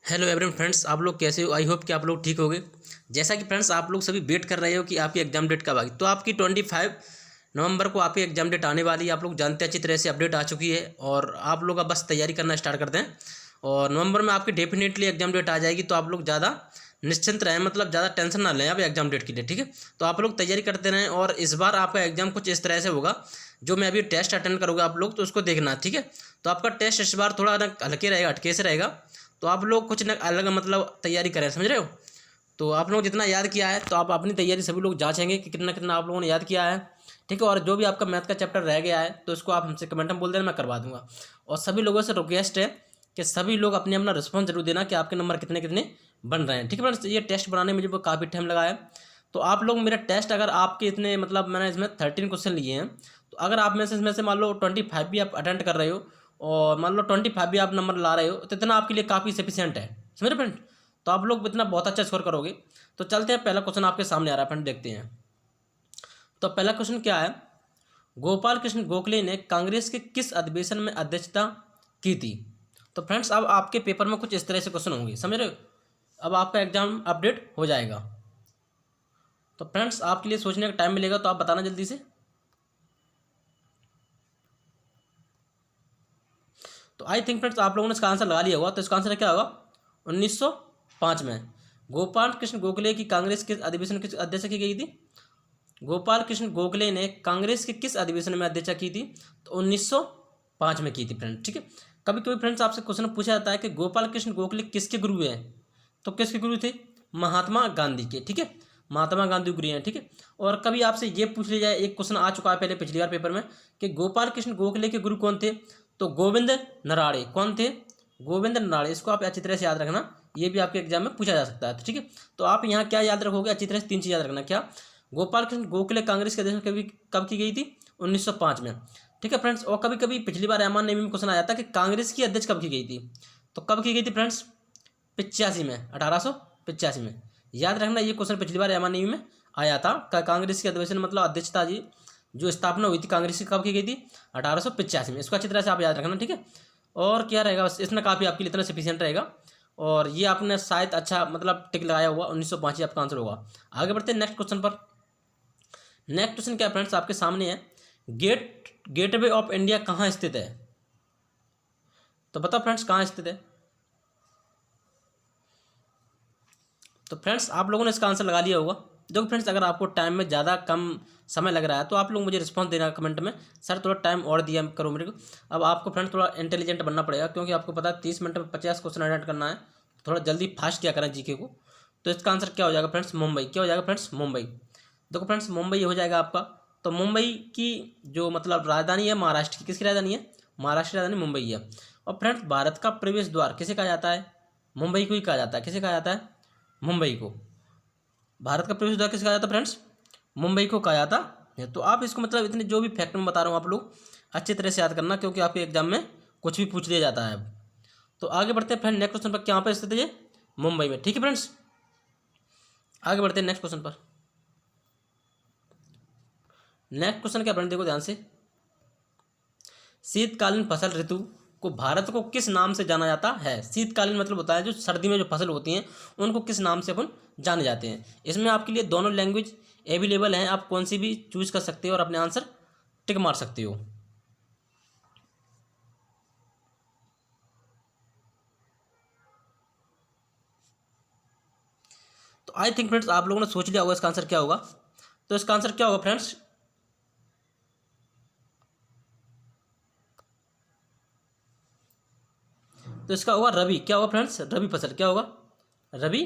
Hello everyone friends, आप लोग कैसे हो? आई होप कि आप लोग ठीक होगे। जैसा कि फ्रेंड्स आप लोग सभी वेट कर रहे हो कि आपकी एग्जाम डेट कब आएगी, तो आपकी 25 नवंबर को आपकी एग्जाम डेट आने वाली है। आप लोग जानते हैं, अच्छी तरह से अपडेट आ चुकी है और आप लोग अब बस तैयारी करना स्टार्ट करते हैं और नवंबर में आपकी डेफिनेटली एग्जाम डेट आ जाएगी। तो आप लोग ज़्यादा निश्चिंत रहें, मतलब ज़्यादा टेंशन ना लें अब एग्जाम डेट के लिए, ठीक है। तो आप लोग तैयारी करते रहें और इस बार आपका एग्जाम कुछ इस तरह से होगा, जो मैं अभी टेस्ट अटेंड करूँगा आप लोग तो उसको देखना, ठीक है। तो आपका टेस्ट इस बार थोड़ा ना हल्के रहेगा, हटके से रहेगा। तो आप लोग कुछ न अलग मतलब तैयारी करें, समझ रहे हो। तो आप लोग जितना याद किया है तो आप अपनी तैयारी सभी लोग जांचेंगे कि कितना कितना आप लोगों ने याद किया है, ठीक है। और जो भी आपका मैथ का चैप्टर रह गया है तो इसको आप हमसे कमेंट में बोल देना, मैं करवा दूंगा। और सभी लोगों से रिक्वेस्ट है कि सभी लोग अपने अपना रिस्पॉन्स जरूर देना कि आपके नंबर कितने कितने बन रहे हैं, ठीक है फ्रेंड्स। ये टेस्ट बनाने में मुझे काफ़ी टाइम लगा है। तो आप लोग मेरा टेस्ट, अगर आपके इतने मतलब मैंने इसमें 13 क्वेश्चन लिए हैं, तो अगर आप में से इसमें से मान लो 25 भी आप अटेंड कर रहे हो और मान लो 25 भी आप नंबर ला रहे हो, तो इतना आपके लिए काफ़ी सफिशियंट है, समझ रहे फ्रेंड। तो आप लोग इतना बहुत अच्छा स्कोर करोगे। तो चलते हैं, पहला क्वेश्चन आपके सामने आ रहा है फ्रेंड, देखते हैं। तो पहला क्वेश्चन क्या है, गोपाल कृष्ण गोखले ने कांग्रेस के किस अधिवेशन में अध्यक्षता की थी। तो फ्रेंड्स अब आपके पेपर में कुछ इस तरह से क्वेश्चन होंगे, समझ रहे हो। अब आपका एग्जाम अपडेट हो जाएगा। तो फ्रेंड्स आपके लिए सोचने का टाइम मिलेगा, तो आप बताना जल्दी से। तो आई थिंक फ्रेंड्स आप लोगों ने इसका आंसर लगा लिया होगा। तो इसका आंसर क्या होगा, 1905 में गोपाल कृष्ण गोखले की कांग्रेस के अधिवेशन की अध्यक्षता की गई थी। गोपाल कृष्ण गोखले ने कांग्रेस के किस अधिवेशन में अध्यक्षता की थी, तो 1905 में की थी फ्रेंड, ठीक है। कभी कभी फ्रेंड्स आपसे क्वेश्चन पूछा जाता है कि गोपाल कृष्ण गोखले किसके गुरु हैं, तो किसके गुरु थे, महात्मा गांधी के, ठीक है। महात्मा गांधी गुरु हैं, ठीक है। और कभी आपसे ये पूछ लिया जाए, एक क्वेश्चन आ चुका है पहले पिछली बार पेपर में, कि गोपाल कृष्ण गोखले के गुरु कौन थे, तो गोविंद नराड़े। कौन थे, गोविंद नराड़े। इसको आप अच्छी तरह से याद रखना, ये भी आपके एग्जाम में पूछा जा सकता है, ठीक है। तो आप यहाँ क्या याद रखोगे, अच्छी तरह से 3 चीज़ याद रखना। क्या, गोपाल कृष्ण गोखले कांग्रेस के अध्यक्ष कभी कब की गई थी, 1905 में, ठीक है फ्रेंड्स। और कभी कभी पिछली बार एमआन नेवी में क्वेश्चन आया था कि कांग्रेस की अध्यक्ष कब की गई थी, तो कब की गई थी फ्रेंड्स, 85 में, 1885 में। याद रखना, ये क्वेश्चन पिछली बार एमआन नेवी में आया था। कांग्रेस की अधिवेशन मतलब अध्यक्षता जी जो स्थापना हुई थी कांग्रेस की, कब की गई थी, 1885 में। इसको अच्छी तरह से आप याद रखना, ठीक है। और क्या रहेगा, बस इतना काफ़ी आपके लिए, इतना सफिशियंट रहेगा। और ये आपने शायद अच्छा मतलब टिक लगाया हुआ, 1905 आपका आंसर होगा। आगे बढ़ते हैं नेक्स्ट क्वेश्चन पर। नेक्स्ट क्वेश्चन क्या फ्रेंड्स आपके सामने है, गेटवे ऑफ इंडिया कहाँ स्थित है। तो बताओ फ्रेंड्स कहाँ स्थित है। तो फ्रेंड्स आप लोगों ने इसका आंसर लगा लिया होगा। देखो फ्रेंड्स, अगर आपको टाइम में ज़्यादा कम समय लग रहा है तो आप लोग मुझे रिस्पांस देना कमेंट में, सर थोड़ा टाइम और दिया करो मेरे को। अब आपको फ्रेंड्स थोड़ा इंटेलिजेंट बनना पड़ेगा, क्योंकि आपको पता है 30 मिनट में 50 क्वेश्चन अटेंड करना है। थोड़ा जल्दी फास्ट किया करें जीके को। तो इसका आंसर क्या हो जाएगा फ्रेंड्स, मुंबई। क्या हो जाएगा फ्रेंड्स, मुंबई। देखो फ्रेंड्स मुंबई हो जाएगा आपका। तो मुंबई की जो मतलब राजधानी है महाराष्ट्र की, किसकी राजधानी है, महाराष्ट्र की राजधानी मुंबई है। और फ्रेंड्स भारत का प्रवेश द्वार किसे कहा जाता है, मुंबई को ही कहा जाता है। किसे कहा जाता है, मुंबई को। भारत का प्रवेश द्वार किसे कहा जाता है फ्रेंड्स, मुंबई को कहा जाता है। तो आप इसको मतलब इतने जो भी फैक्ट मैं बता रहा हूँ आप लोग अच्छी तरह से याद करना, क्योंकि आपके एग्जाम में कुछ भी पूछ लिया जाता है अब। तो आगे बढ़ते हैं फ्रेंड नेक्स्ट क्वेश्चन पर, क्या पे स्थित है ये, मुंबई में, ठीक है फ्रेंड्स। आगे बढ़ते हैं नेक्स्ट क्वेश्चन पर। नेक्स्ट क्वेश्चन क्या फ्रेंड, देखो ध्यान से। शीतकालीन फसल ऋतु को भारत को किस नाम से जाना जाता है। शीतकालीन मतलब होता है जो सर्दी में जो फसल होती हैं उनको किस नाम से अपन जाने जाते हैं। इसमें आपके लिए दोनों लैंग्वेज अवेलेबल हैं, आप कौन सी भी चूज कर सकते हो और अपने आंसर टिक मार सकते हो। तो आई थिंक फ्रेंड्स आप लोगों ने सोच लिया होगा इसका आंसर क्या होगा। तो इसका आंसर क्या होगा फ्रेंड्स, तो इसका होगा रबी। क्या होगा फ्रेंड्स, रबी फसल। क्या होगा, रबी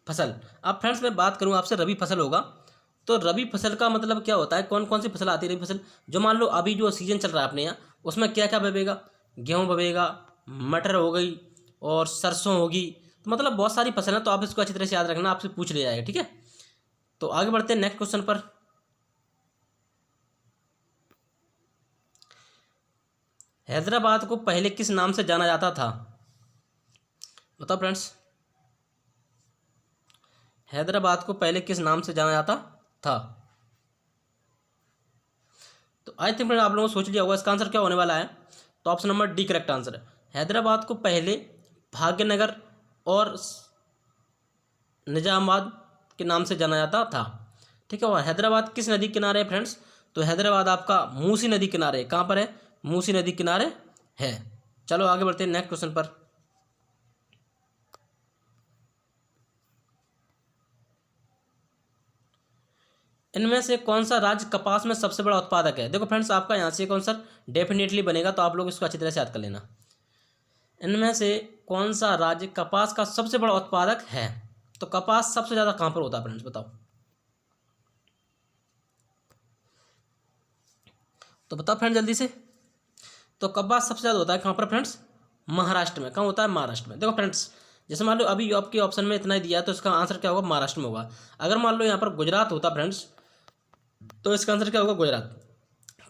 फसल। अब फ्रेंड्स मैं बात करूँ आपसे, रबी फसल होगा तो रबी फसल का मतलब क्या होता है, कौन कौन सी फसल आती है रबी फसल। जो मान लो अभी जो सीजन चल रहा है अपने यहाँ, उसमें क्या क्या बवेगा, गेहूँ बवेगा, मटर हो गई और सरसों होगी। तो मतलब बहुत सारी फसल है, तो आप इसको अच्छी तरह से याद रखना, आपसे पूछ लिया जाएगा, ठीक है। तो आगे बढ़ते हैं नेक्स्ट क्वेश्चन पर। हैदराबाद को पहले किस नाम से जाना जाता था, बताओ फ्रेंड्स। हैदराबाद को पहले किस नाम से जाना जाता था। तो आई थिंक आप लोगों ने सोच लिया होगा इसका आंसर क्या होने वाला है। तो option number D correct answer है। हैदराबाद को पहले भाग्यनगर और निजामाबाद के नाम से जाना जाता था। ठीक है, और हैदराबाद किस नदी किनारे है फ्रेंड्स? तो हैदराबाद आपका मूसी नदी किनारे, कहाँ पर है? मूसी नदी किनारे है। चलो आगे बढ़ते हैं नेक्स्ट क्वेश्चन पर। इनमें से कौन सा राज्य कपास में सबसे बड़ा उत्पादक है? देखो फ्रेंड्स, आपका यहाँ से कौन सा डेफिनेटली बनेगा, तो आप लोग इसको अच्छी तरह से याद कर लेना। इनमें से कौन सा राज्य कपास का सबसे बड़ा उत्पादक है? तो कपास सबसे ज़्यादा कहाँ पर होता है फ्रेंड्स, बताओ। तो बताओ फ्रेंड्स जल्दी से। तो कपास सबसे ज़्यादा होता है कहाँ पर फ्रेंड्स? महाराष्ट्र में। कहाँ होता है? महाराष्ट्र में। देखो फ्रेंड्स, जैसे मान लो अभी आपके ऑप्शन में इतना ही दिया है, तो इसका आंसर क्या होगा? महाराष्ट्र में होगा। अगर मान लो यहाँ पर गुजरात होता फ्रेंड्स, तो इसका आंसर क्या होगा? गुजरात।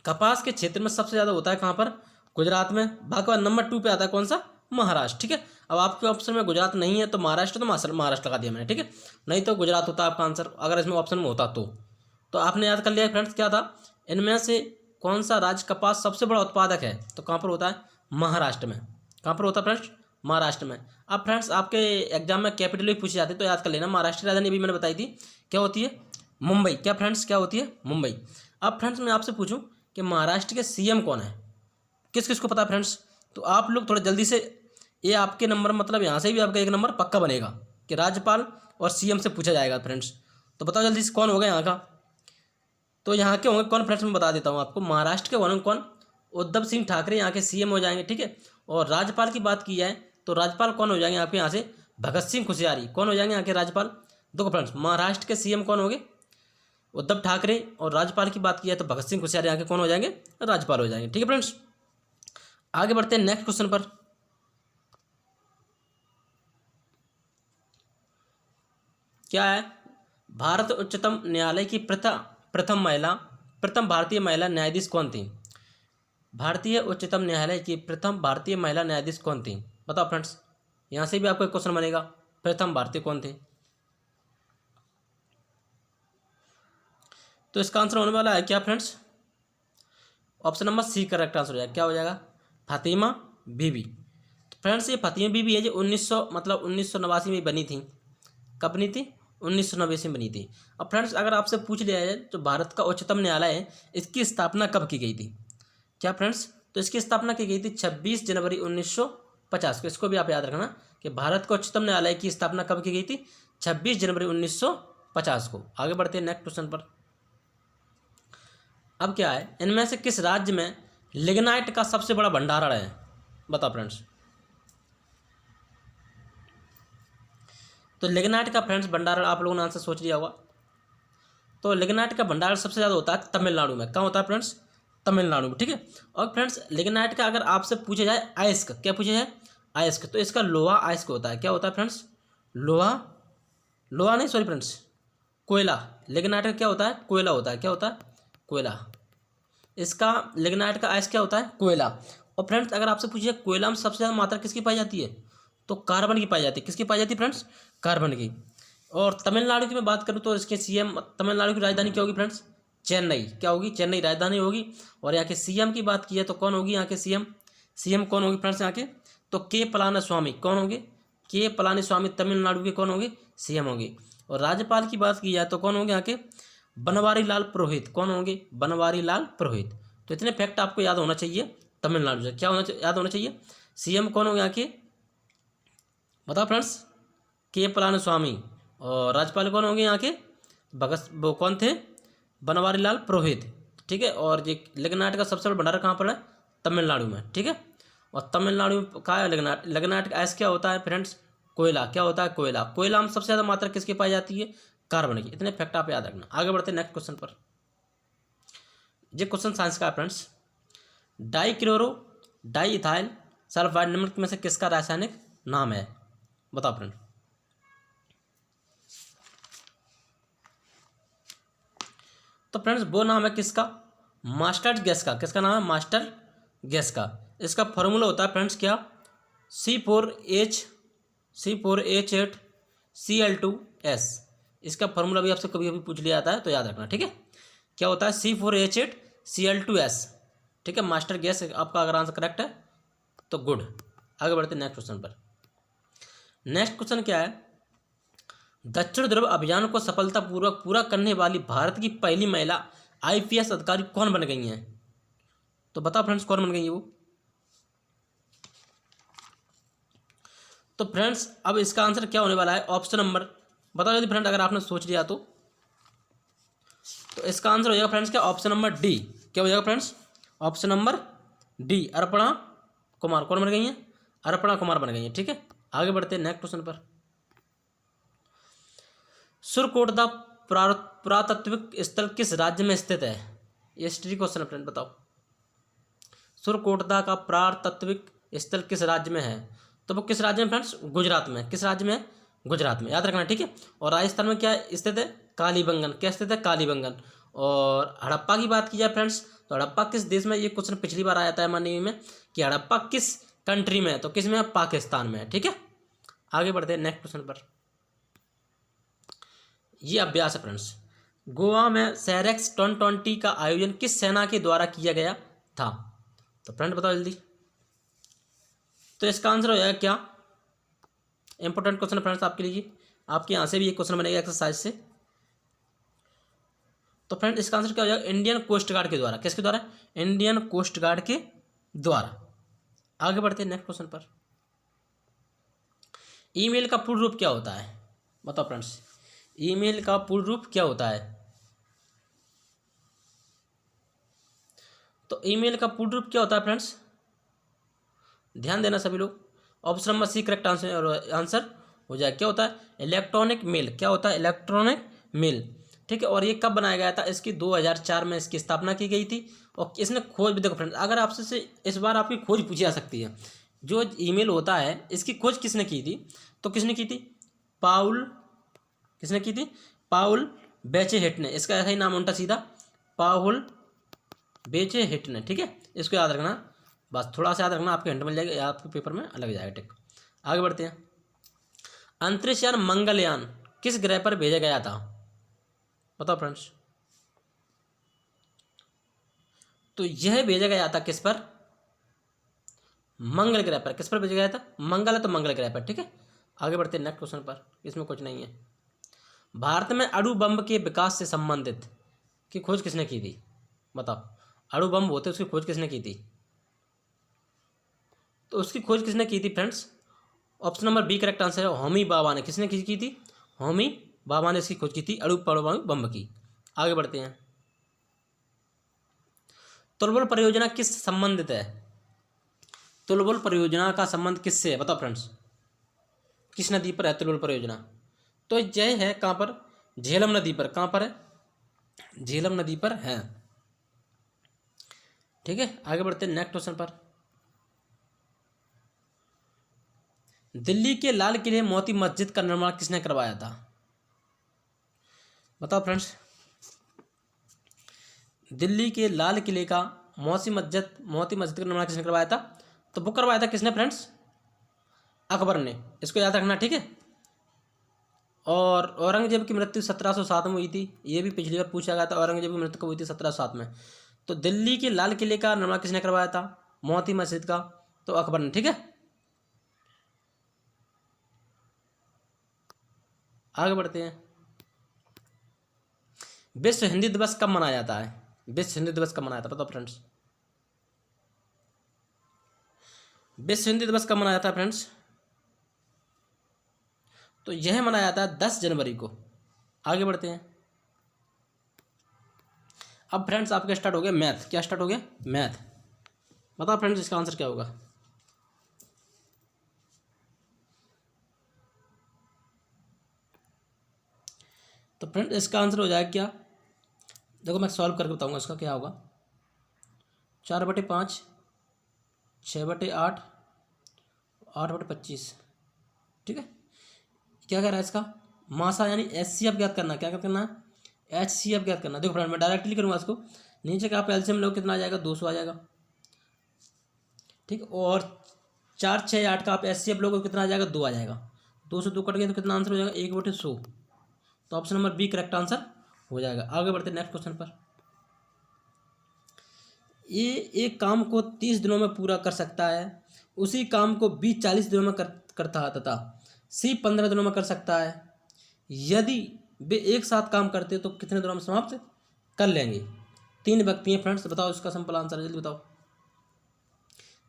कपास के क्षेत्र में सबसे ज़्यादा होता है कहाँ पर? गुजरात में। बाकी बाद नंबर 2 पे आता है कौन सा? महाराष्ट्र। ठीक है, अब आपके ऑप्शन में गुजरात नहीं है तो महाराष्ट्र, तो महाराष्ट्र लगा दिया मैंने। ठीक है, नहीं तो गुजरात होता आपका आंसर अगर इसमें ऑप्शन में होता तो आपने याद कर लिया फ्रेंड्स क्या था? इनमें से कौन सा राज्य कपास सबसे बड़ा उत्पादक है? तो कहाँ पर होता है? महाराष्ट्र में। कहाँ पर होता है फ्रेंड्स? महाराष्ट्र में। अब फ्रेंड्स आपके एग्जाम में कैपिटल भी पूछे जाते हैं, तो याद कर लेना। महाराष्ट्र की राजधानी अभी मैंने बताई थी, क्या होती है? मुंबई। क्या फ्रेंड्स, क्या होती है? मुंबई। अब फ्रेंड्स मैं आपसे पूछूं कि महाराष्ट्र के सीएम कौन है? किस किस को पता है फ्रेंड्स? तो आप लोग थोड़ा जल्दी से, ये आपके नंबर मतलब यहाँ से भी आपका एक नंबर पक्का बनेगा कि राज्यपाल और सीएम से पूछा जाएगा फ्रेंड्स। तो बताओ जल्दी से कौन होगा यहाँ का? तो यहाँ के होंगे कौन फ्रेंड्स, मैं बता देता हूँ आपको। महाराष्ट्र के होंगे कौन? उद्धव सिंह ठाकरे यहाँ के सीएम हो जाएंगे। ठीक है, और राज्यपाल की बात की जाए तो राज्यपाल कौन हो जाएंगे आपके यहाँ से? भगत सिंह कोश्यारी। कौन हो जाएंगे यहाँ के राज्यपाल? देखो फ्रेंड्स, महाराष्ट्र के सीएम कौन होंगे? उद्धव ठाकरे। और राज्यपाल की बात की जाए तो भगत सिंह कोश्यारी यहाँ के कौन हो जाएंगे? राज्यपाल हो जाएंगे। ठीक है फ्रेंड्स, आगे बढ़ते हैं नेक्स्ट क्वेश्चन पर। क्या है? भारत उच्चतम न्यायालय की प्रथम भारतीय महिला न्यायाधीश कौन थी? भारतीय उच्चतम न्यायालय की प्रथम भारतीय महिला न्यायाधीश कौन थी? बताओ फ्रेंड्स, यहाँ से भी आपको एक क्वेश्चन बनेगा, प्रथम भारतीय कौन थे? तो इसका आंसर होने वाला है क्या friends? Option number C correct answer हो जाएगा। क्या हो जाएगा? फातिमा बीबी। तो फ्रेंड्स, ये फातिमा बीबी है जो 1989 में बनी थी। कब बनी थी? 1989 में बनी थी। अब फ्रेंड्स अगर आपसे पूछ लिया जाए तो भारत का उच्चतम न्यायालय है, इसकी स्थापना कब की गई थी? क्या फ्रेंड्स? तो इसकी स्थापना की गई थी 26 जनवरी 1950 को। इसको भी आप याद रखना कि भारत का उच्चतम न्यायालय की स्थापना कब की गई थी? 26 जनवरी 1950 को। आगे बढ़ते हैं नेक्स्ट क्वेश्चन पर। अब क्या है? इनमें से किस राज्य में लिग्नाइट का सबसे बड़ा भंडारण है? बताओ फ्रेंड्स। तो लिग्नाइट का फ्रेंड्स भंडारण आप लोगों ने आंसर सोच लिया होगा। तो लिग्नाइट का भंडारण सबसे ज़्यादा होता है तमिलनाडु में। कहाँ होता है फ्रेंड्स? तमिलनाडु में। ठीक है, और फ्रेंड्स लिग्नाइट का अगर आपसे पूछा जाए अयस्क, क्या पूछा जाए? अयस्क, तो इसका लोहा अयस्क होता है। क्या होता है फ्रेंड्स? लोहा नहीं, सॉरी फ्रेंड्स, कोयला। लिग्नाइट का क्या होता है? कोयला होता है। क्या होता है? कोयला। इसका लिग्नाइट का अयस्क क्या होता है? कोयला। और फ्रेंड्स अगर आपसे पूछिए कोयला में सबसे ज़्यादा मात्रा किसकी पाई जाती है? तो कार्बन की पाई जाती है। किसकी पाई जाती है फ्रेंड्स? कार्बन की। और तमिलनाडु की मैं बात करूँ तो इसके सीएम, तमिलनाडु की राजधानी क्या होगी फ्रेंड्स? चेन्नई। क्या होगी? चेन्नई राजधानी होगी। और यहाँ के सीएम की बात की है तो कौन होगी यहाँ के सीएम? सीएम कौन होगी फ्रेंड्स यहाँ के? तो के पलानीस्वामी। कौन होंगे? के पलानीस्वामी तमिलनाडु के कौन होंगे? सीएम होंगे। और राज्यपाल की बात की जाए तो कौन होंगे यहाँ के? बनवारी लाल पुरोहित। कौन होंगे? बनवारी लाल पुरोहित। तो इतने फैक्ट आपको याद होना चाहिए तमिलनाडु से। क्या याद होना चाहिए? सीएम कौन होंगे यहाँ के? बताओ फ्रेंड्स। के पलानीस्वामी। और राज्यपाल कौन होंगे यहाँ के? वो कौन थे? बनवारी लाल पुरोहित। ठीक है, और ये लिग्नाइट का सबसे बड़ा भंडार कहाँ पर है? तमिलनाडु में। ठीक है, और तमिलनाडु में कहाँ है लिग्नाइट? लिग्नाइट का ऐसा क्या होता है फ्रेंड्स? कोयला। क्या होता है? कोयला। कोयला में सबसे ज़्यादा मात्रा किसकी पाई जाती है? कार्बन की। इतने फैक्ट आप याद रखना। आगे बढ़ते हैं नेक्स्ट क्वेश्चन पर। ये क्वेश्चन साइंस का है friends. Dichloro di ethyl sulphide निम्नलिखित में से किसका रासायनिक नाम है? बताओ फ्रेंड। तो फ्रेंड्स वो नाम है किसका? मास्टर्ड गैस का। किसका नाम है? मास्टर गैस का। इसका फॉर्मूला होता है फ्रेंड्स क्या? C4H8Cl2S। इसका फॉर्मूला भी आपसे कभी कभी पूछ लिया जाता है तो याद रखना। ठीक है, क्या होता है? C4H8Cl2S। ठीक है, मास्टर गैस आपका अगर आंसर करेक्ट है तो गुड। आगे बढ़ते हैं नेक्स्ट क्वेश्चन पर। नेक्स्ट क्वेश्चन क्या है, दक्षिण ध्रुव अभियान को सफलतापूर्वक पूरा करने वाली भारत की पहली महिला आईपीएस अधिकारी कौन बन गई हैं? तो बताओ फ्रेंड्स कौन बन गई है वो? तो फ्रेंड्स अब इसका आंसर क्या होने वाला है, ऑप्शन नंबर, बताओ यदि फ्रेंड अगर आपने सोच लिया तो इसका आंसर हो जाएगा फ्रेंड्स क्या, ऑप्शन नंबर डी। क्या हो जाएगा friends, option number D, Arpana Kumar कौन बन गई हैं? अर्पणा कुमार बन गई हैं। ठीक है, आगे बढ़ते हैं नेक्स्ट क्वेश्चन पर। सुरकोटदा पुरातात्विक स्थल किस राज्य में स्थित है? ये हिस्ट्री क्वेश्चन है फ्रेंड, बताओ सुरकोटदा का पुरातात्विक स्थल किस राज्य में है? तो वो किस राज्य में फ्रेंड्स, गुजरात में। किस राज्य में? गुजरात में, याद रखना। ठीक है, और राजस्थान में क्या स्थित है? कालीबंगन। क्या स्थित है? कालीबंगन। और हड़प्पा की बात की जाए फ्रेंड्स, तो हड़प्पा किस देश में, ये क्वेश्चन पिछली बार आया था एमआरएनयू में कि हड़प्पा किस कंट्री में है, तो किस में है? पाकिस्तान में है। ठीक है, आगे बढ़ते हैं नेक्स्ट क्वेश्चन पर। ये अभ्यास है फ्रेंड्स, गोवा में सेरेक्स 2020 का आयोजन किस सेना के द्वारा किया गया था? तो फ्रेंड बताओ जल्दी। तो इसका आंसर हो जाएगा क्या, इंपॉर्टेंट क्वेश्चन फ्रेंड्स आपके लिए, आपके यहाँ से भी एक क्वेश्चन बनेगा एक्सरसाइज से। तो फ्रेंड इसका आंसर क्या हो जाएगा, इंडियन कोस्ट गार्ड के द्वारा। किसके द्वारा? इंडियन कोस्ट गार्ड के द्वारा। आगे बढ़ते हैं नेक्स्ट क्वेश्चन पर। ईमेल का पूर्ण रूप क्या होता है? बताओ फ्रेंड्स, ईमेल का पूर्ण रूप क्या होता है? तो ईमेल का पूर्ण रूप क्या होता है फ्रेंड्स, ध्यान देना सभी लोग। Option number C correct answer हो जाए। क्या होता है? Electronic mail. क्या होता है? Electronic mail. ठीक है, और ये कब बनाया गया था? इसकी 2004 में इसकी स्थापना की गई थी। और इसने खोज भी, देखो फ्रेंड्स अगर आपसे से इस बार आपकी खोज पूछी जा सकती है, जो ईमेल होता है इसकी खोज किसने की थी? तो किसने की थी? पाउल, किसने की थी? पाउल बेचेहिट ने। इसका ऐसा ही नाम उल्टा सीधा, पाउल बेचेहिट ने। ठीक है, इसको याद रखना, बस थोड़ा सा याद रखना, आपके हिंट मिल जाएगा या आपके पेपर में लग जाएगा। ठीक, आगे बढ़ते हैं। अंतरिक्ष यान मंगलयान किस ग्रह पर भेजा गया था? बताओ फ्रेंड्स। तो यह भेजा गया था किस पर? मंगल ग्रह पर। किस पर भेजा गया था? मंगल है तो मंगल ग्रह पर। ठीक है, आगे बढ़ते हैं नेक्स्ट क्वेश्चन पर, इसमें कुछ नहीं है। भारत में अणु बम के विकास से संबंधित की खोज किसने की थी? बताओ, अणु बम होते उसकी खोज किसने की थी? तो उसकी खोज किसने की थी friends? Option number B correct answer है, होमी बाबा ने। किसने की थी? होमी बाबा ने इसकी खोज की थी, अणु परमाणु बम की। आगे बढ़ते हैं। तुलबुल परियोजना किस संबंधित है? तुलबुल परियोजना का संबंध किससे है? बताओ फ्रेंड्स, किस नदी पर है तुलबुल परियोजना? तो यह है कहाँ पर? झेलम नदी पर। कहाँ पर है? झेलम नदी पर है। ठीक है, आगे बढ़ते हैं नेक्स्ट क्वेश्चन पर। दिल्ली के लाल किले मोती मस्जिद का निर्माण किसने करवाया था? बताओ फ्रेंड्स, दिल्ली के लाल किले का मोती मस्जिद का निर्माण किसने करवाया था? तो वो करवाया था किसने फ्रेंड्स? अकबर ने। इसको याद रखना। ठीक है, और औरंगजेब की मृत्यु 1707 में हुई थी, ये भी पिछली बार पूछा गया था, औरंगजेब की मृत्यु कब हुई थी? 1707 में। तो दिल्ली के लाल किले का निर्माण किसने करवाया था? मोती मस्जिद का, तो अकबर ने। ठीक है, आगे बढ़ते हैं। विश्व हिंदी दिवस कब मनाया जाता है? विश्व हिंदी दिवस कब मनाया जाता है? बताओ फ्रेंड्स, विश्व हिंदी दिवस कब मनाया जाता है फ्रेंड्स? तो यह मनाया जाता है 10 जनवरी को। आगे बढ़ते हैं। अब फ्रेंड्स आपके स्टार्ट हो गया मैथ। क्या स्टार्ट हो गया? मैथ। बताओ फ्रेंड्स इसका आंसर क्या होगा? तो फ्रेंड इसका आंसर हो जाएगा क्या, देखो मैं सॉल्व करके बताऊंगा इसका क्या होगा। 4/5, 6/8, 8/25। ठीक है, क्या कह रहा है इसका? मासा यानी HCF ज्ञात करना। क्या करना है? HCF ज्ञात करना। देखो फ्रेंड मैं डायरेक्टली करूँगा इसको, नीचे का आप एलसीएम लोग कितना आ जाएगा? 200 आ जाएगा। ठीक, और 4, 6, 8 का आप HCF लोग कितना आ जाएगा? 2 आ जाएगा। 2 से 2 कट गया तो कितना आंसर हो जाएगा? 1/100। तो option number B correct answer हो जाएगा। आगे बढ़ते नेक्स्ट क्वेश्चन पर। ये एक काम को 30 दिनों में पूरा कर सकता है, उसी काम को 20-40 दिनों में करता है, तथा सी 15 दिनों में कर सकता है। यदि वे एक साथ काम करते तो कितने दिनों में समाप्त कर लेंगे। 3 व्यक्ति हैं फ्रेंड्स, बताओ इसका सिंपल आंसर है, जल्दी बताओ।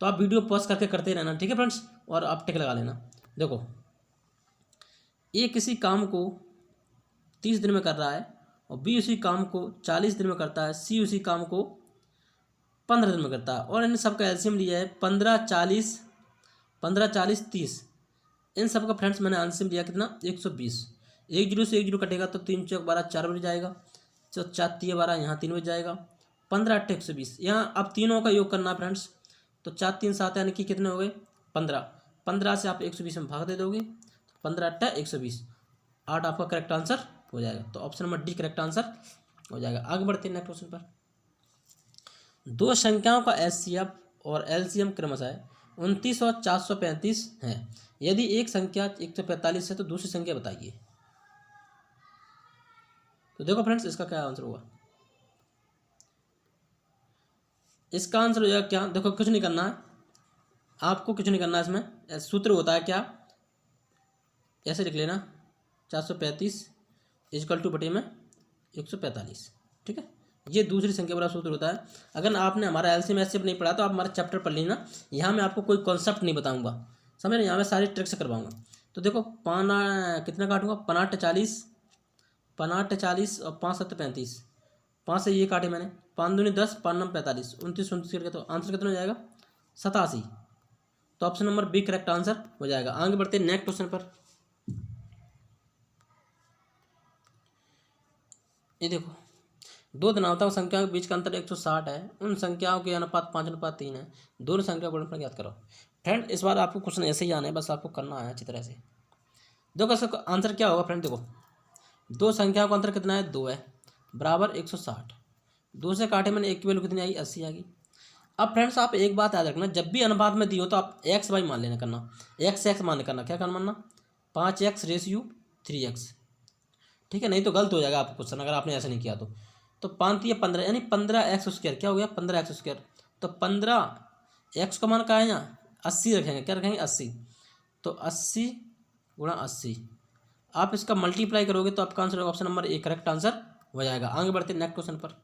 तो आप वीडियो पॉज करके करते रहना, ठीक है फ्रेंड्स, और आप टिक लगा लेना। देखो, ए किसी काम को 30 दिन में कर रहा है और बी उसी काम को 40 दिन में करता है, सी उसी काम को 15 दिन में करता है, और इन सबका एलसीएम लिया है 15, 40, 15, 40, 30। इन सब का फ्रेंड्स मैंने आंसर लिया कितना, 120। 1 जीरो से 1 जीरो कटेगा तो 3 चौक 12, 4 बज जाएगा। तो 4 3 12, यहाँ 3 बज जाएगा। 15 8 120। यहाँ अब तीनों का योग करना फ्रेंड्स, तो 4 3 7 यानी कि कितने हो गए 15। 15 से आप 120 में भाग दे दोगे, 15 8 120, 8 आपका करेक्ट आंसर हो जाएगा। तो option number D correct answer हो जाएगा। आगे बढ़ते हैं नेक्स्ट क्वेश्चन पर। दो संख्याओं का एचसीएफ और एलसीएम क्रमशः 29 और 435 है। यदि एक संख्या 145 है तो दूसरी संख्या बताइए। तो देखो फ्रेंड्स, इसका क्या आंसर होगा। इसका आंसर हो जाएगा क्या, देखो कुछ नहीं करना है आपको, कुछ नहीं करना है। इसमें सूत्र होता है क्या, ऐसे लिख लेना, 435 इजकल टू बटे में 145, ठीक है। ये दूसरी संख्या वाला सूत्र होता है। अगर आपने हमारा एलसीएम एचसीएफ नहीं पढ़ा तो आप हमारा चैप्टर पढ़ लेना, यहाँ मैं आपको कोई कॉन्सेप्ट नहीं बताऊंगा, समझ रहे, यहाँ मैं सारी ट्रिक्स करवाऊंगा। तो देखो, पाना कितना काटूंगा, 5 8 40, 5 8 40 और 5 7 35, 5 से ये काटे मैंने, 5 दूनी 10, 5 9 45, 29 29 करके, तो आंसर कितना हो जाएगा 87। तो option number B correct answer हो जाएगा। आगे बढ़ते हैं नेक्स्ट क्वेश्चन पर। ये देखो, दो धनात्मक संख्याओं के बीच का अंतर 160 है, उन संख्याओं के अनुपात 5:3 है, दोनों संख्या गुणनफल ज्ञात करो। फ्रेंड, इस बार आपको क्वेश्चन ऐसे ही आना है, बस आपको करना है अच्छी तरह से। देखो इसका आंसर क्या होगा फ्रेंड, देखो दो संख्याओं का अंतर कितना है, 2 है, बराबर 160। 2 से काटे मैंने 1 की वैल्यू कितनी आई, 80 आ गई। अब फ्रेंड्स आप एक बात याद रखना, जब भी अनुपात में दी हो तो आप एक्स वाई मान लेना करना, एक्स एक्स मान करना, क्या करना मानना, 5x रेशियो 3x, ठीक है। नहीं तो गलत हो जाएगा आपको क्वेश्चन अगर आपने ऐसा नहीं किया तो 5 या 15 यानी 15x², क्या हो गया 15x²। तो 15x का मान क्या है यहाँ 80 रखेंगे, क्या रखेंगे 80। तो 80 गुणा 80, आप इसका मल्टीप्लाई करोगे तो आपका answer option number A correct answer हो जाएगा। आगे बढ़ते हैं नेक्स्ट क्वेश्चन पर।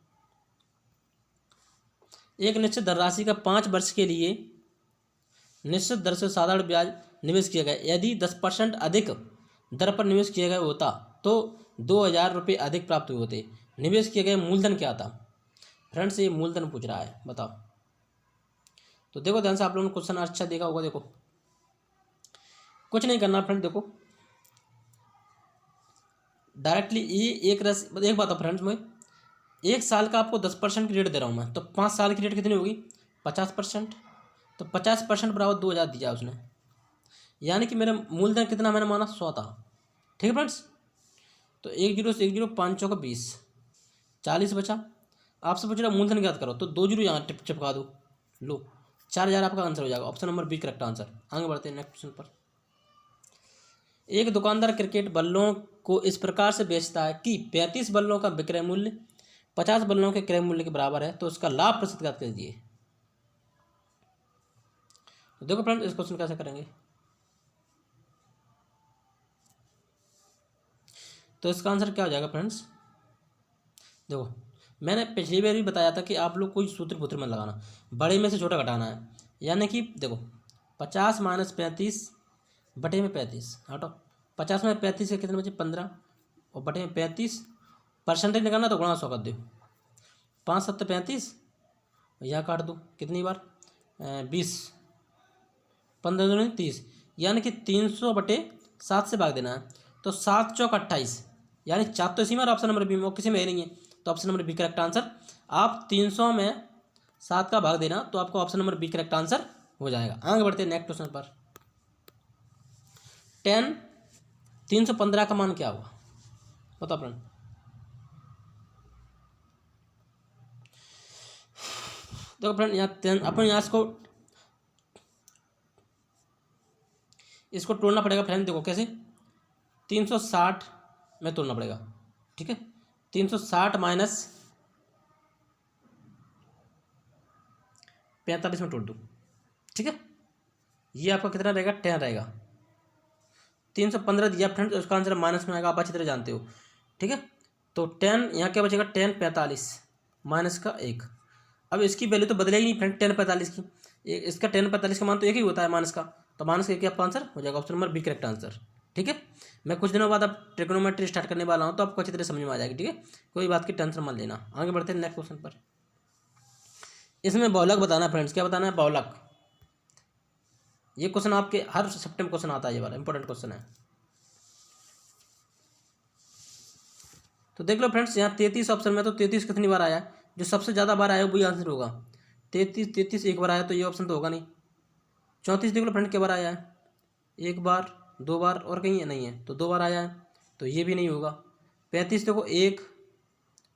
एक निश्चित धनराशि का 5 वर्ष के लिए निश्चित दर से साधारण ब्याज निवेश किया गया, यदि 10% अधिक दर पर निवेश किया गया होता तो 2,000 रुपये अधिक प्राप्त हुए होते। निवेश किया गया मूलधन क्या था। फ्रेंड्स, ये मूलधन पूछ रहा है, बताओ। तो देखो ध्यान से, आप लोगों ने क्वेश्चन अच्छा देखा होगा। देखो कुछ नहीं करना फ्रेंड, देखो डायरेक्टली ये एक बात है फ्रेंड्स, मैं 1 साल का आपको 10% की रेट दे रहा हूँ मैं, तो 5 साल की रेट कितनी होगी 50%। तो 50% बराबर 2,000 दिया उसने, यानी कि मेरा मूलधन कितना मैंने माना 100 था, ठीक है फ्रेंड्स। तो 1 जीरो से 1 जीरो, 5 चौका 20, 40 बचा। आपसे पूछ रहा मूलधन ज्ञात करो, तो 2 जीरो यहाँ चिपका दो, लो 4,000 आपका आंसर हो जाएगा। Option number B correct answer. आगे बढ़ते हैं नेक्स्ट क्वेश्चन पर। एक दुकानदार क्रिकेट बल्लों को इस प्रकार से बेचता है कि 35 बल्लों का विक्रय मूल्य 50 बल्लों के क्रय मूल्य के बराबर है, तो उसका लाभ प्रतिशत ज्ञात कीजिए। तो देखो फ्रेंड्स, इस क्वेश्चन कैसे करेंगे। तो इसका आंसर क्या हो जाएगा फ्रेंड्स, देखो मैंने पिछली बार भी बताया था कि आप लोग कोई सूत्र पुत्र में लगाना, बड़े में से छोटा घटाना है। यानी कि देखो 50 माइनस 35 बटे में 35 हटो, 50 में 35 के कितने बचे 15, और बटे में 35 परसेंटेज निकालना तो गुणा 100 कर दो, 5 7 35, यहाँ काट दो कितनी बार 20, 15 दूनी 30, यानी कि 300 बटे 7 से भाग देना है। तो 7 चौक 28, यानी 4 तो इसी में, ऑप्शन नंबर बी में, किसी में ही नहीं है। तो option number B correct answer. आप 300 में 7 का भाग देना, तो आपको option number B correct answer हो जाएगा। आगे बढ़ते हैं नेक्स्ट क्वेश्चन पर। 315 का मान क्या हुआ, बताओ फ्रेंड। देखो फ्रेंड, यहाँ अपन यहाँ इसको तोड़ना पड़ेगा फ्रेंड। देखो कैसे, 360 में तोड़ना पड़ेगा, ठीक है। 360 माइनस 45 में तोड़ दो, ठीक है। ये आपका कितना रहेगा 10 रहेगा। 315 दिया फ्रेंड्स, उसका आंसर माइनस में आएगा, आप अच्छी तरह जानते हो। ठीक है, तो 10 यहाँ क्या बचेगा, 1045 माइनस का 1। अब इसकी वैल्यू तो बदलेगी नहीं फ्रेंड 1045 की, इसका 1045 का मान तो एक ही होता है माइनस का, तो माइनस का एक आपका आंसर हो जाएगा, option number B correct answer. ठीक है, मैं कुछ दिनों बाद अब ट्रिग्नोमेट्री स्टार्ट करने वाला हूँ, तो आपको अच्छी तरह समझ में आ जाएगी। ठीक है, कोई बात की टेंशन मत लेना। आगे बढ़ते हैं नेक्स्ट क्वेश्चन पर। इसमें बहुलक बताना है फ्रेंड्स, क्या बताना है, बहुलक। ये क्वेश्चन आपके हर सब्जेक्ट में क्वेश्चन आता है, ये वाला इंपॉर्टेंट क्वेश्चन है। तो देख लो फ्रेंड्स, यहाँ 33 ऑप्शन में, तो 33 कितनी बार आया है, जो सबसे ज़्यादा बार आया वही आंसर होगा। 33 एक बार आया, तो ये ऑप्शन तो होगा नहीं। 34 देख लो फ्रेंड, क्या बार आया है, एक बार, दो बार और कहीं नहीं है, तो दो बार आया है, तो ये भी नहीं होगा। 35 देखो, एक,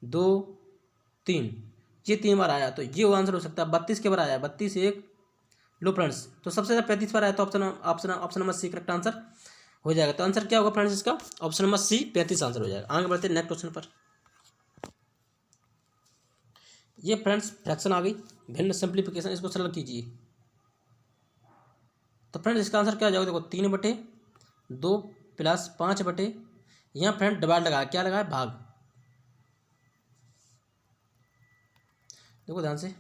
दो, तीन, ये 3 बार आया, तो ये आंसर हो सकता है। 32 के बार आया है, 32 एक, लो फ्रेंड्स, तो सबसे ज़्यादा 35 बार आया, तो option option option number C correct answer हो जाएगा। तो आंसर क्या होगा फ्रेंड्स इसका, ऑप्शन नंबर सी 35 आंसर हो जाएगा। आगे बढ़ते हैं नेक्स्ट क्वेश्चन पर। ये फ्रेंड्स फ्रैक्शन आ गई, भिन्न सिंप्लीफिकेशन, इसको सरल कीजिए। तो फ्रेंड्स इसका आंसर क्या हो जाएगा, देखो 3/2 प्लस 5/, यहाँ फ्रेंड डिवाइड लगाया, क्या लगाया, भाग। देखो ध्यान से,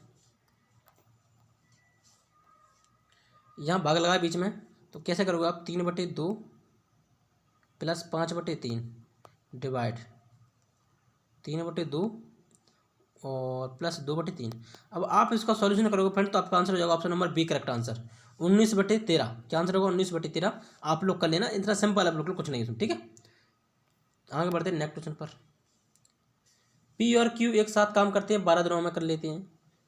यहाँ भाग लगाया बीच में, तो कैसे करोगे आप, 3/2 प्लस 5/3 डिवाइड 3/2 और प्लस 2/3। अब आप इसका सॉल्यूशन करोगे फ्रेंड, तो आपका आंसर हो जाएगा option number B correct answer, 19/13। क्या आंसर होगा, 19/13। आप लोग कर लेना, इतना सिंपल है बिल्कुल, कुछ नहीं है। ठीक है, आगे बढ़ते हैं नेक्स्ट क्वेश्चन पर। पी और क्यू एक साथ काम करते हैं, 12 दिनों में कर लेते हैं।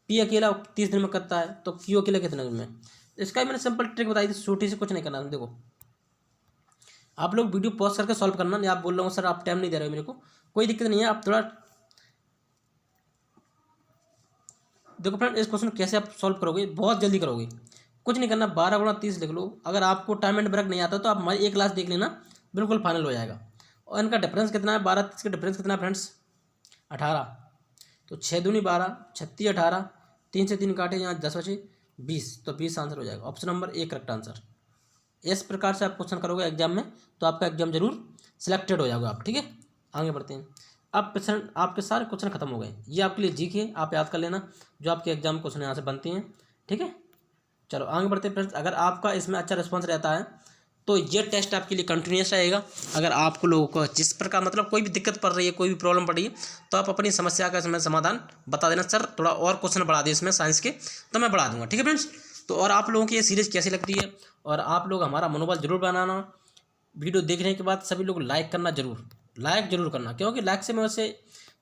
पी अकेला 30 दिन में करता है, तो क्यू अकेला कितने दिन में। इसका मैंने सिंपल ट्रिक बताई थी, छोटी से, कुछ नहीं करना। देखो आप लोग वीडियो पॉज करके सॉल्व करना, नहीं आप बोल रहा हूँ सर आप टाइम नहीं दे रहे हो मेरे को, कोई दिक्कत नहीं है, आप थोड़ा देखो फ्रेंड इस क्वेश्चन कैसे आप सॉल्व करोगे, बहुत जल्दी करोगे, कुछ नहीं करना। 12 × 30 लिख लो। अगर आपको टाइम एंड ब्रेक नहीं आता तो आप हमारी एक क्लास देख लेना, बिल्कुल फाइनल हो जाएगा। और इनका डिफरेंस कितना है, 12 30 का डिफरेंस कितना है फ्रेंड्स, 18। तो 6 दूनी 12, 36 18, 3 से 3 काटे, यहाँ 10 बचे 20, तो 20 आंसर हो जाएगा, option number A correct answer. इस प्रकार से आप क्वेश्चन करोगे एग्जाम में, तो आपका एग्जाम जरूर सिलेक्टेड हो जाओगे आप। ठीक है, आगे बढ़ते हैं। अब क्वेश्चन, आपके सारे क्वेश्चन खत्म हो गए, ये आपके लिए जीके आप याद कर लेना, जो आपके एग्जाम क्वेश्चन यहाँ से बनती हैं। ठीक है, चलो आगे बढ़ते हैं फ्रेंड्स। अगर आपका इसमें अच्छा रिस्पॉन्स रहता है तो ये टेस्ट आपके लिए कंटिन्यूस रहेगा। अगर आपको लोगों को जिस प्रकार मतलब कोई भी दिक्कत पड़ रही है, कोई भी प्रॉब्लम पड़ रही है, तो आप अपनी समस्या का इसमें समाधान बता देना, सर थोड़ा और क्वेश्चन बढ़ा दें इसमें साइंस के, तो मैं बढ़ा दूंगा। ठीक है फ्रेंड्स, तो और आप लोगों की ये सीरीज़ कैसी लगती है, और आप लोग हमारा मनोबल जरूर बनाना। वीडियो देखने के बाद सभी लोग लाइक करना, लाइक जरूर करना, क्योंकि लाइक से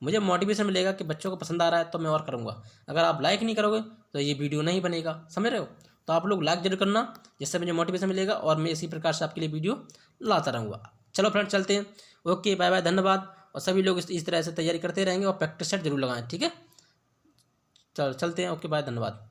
मुझे मोटिवेशन मिलेगा कि बच्चों को पसंद आ रहा है, तो मैं और करूँगा। अगर आप लाइक नहीं करोगे तो ये वीडियो नहीं बनेगा, समझ रहे हो। तो आप लोग लाइक जरूर करना, जिससे मुझे मोटिवेशन मिलेगा, और मैं इसी प्रकार से आपके लिए वीडियो लाता रहूँगा। चलो फ्रेंड्स चलते हैं, ओके बाय बाय, धन्यवाद। और सभी लोग इस तरह से तैयारी करते रहेंगे, और प्रैक्टिस सेट जरूर लगाएं। ठीक है, चलो चलते हैं, ओके बाय, धन्यवाद।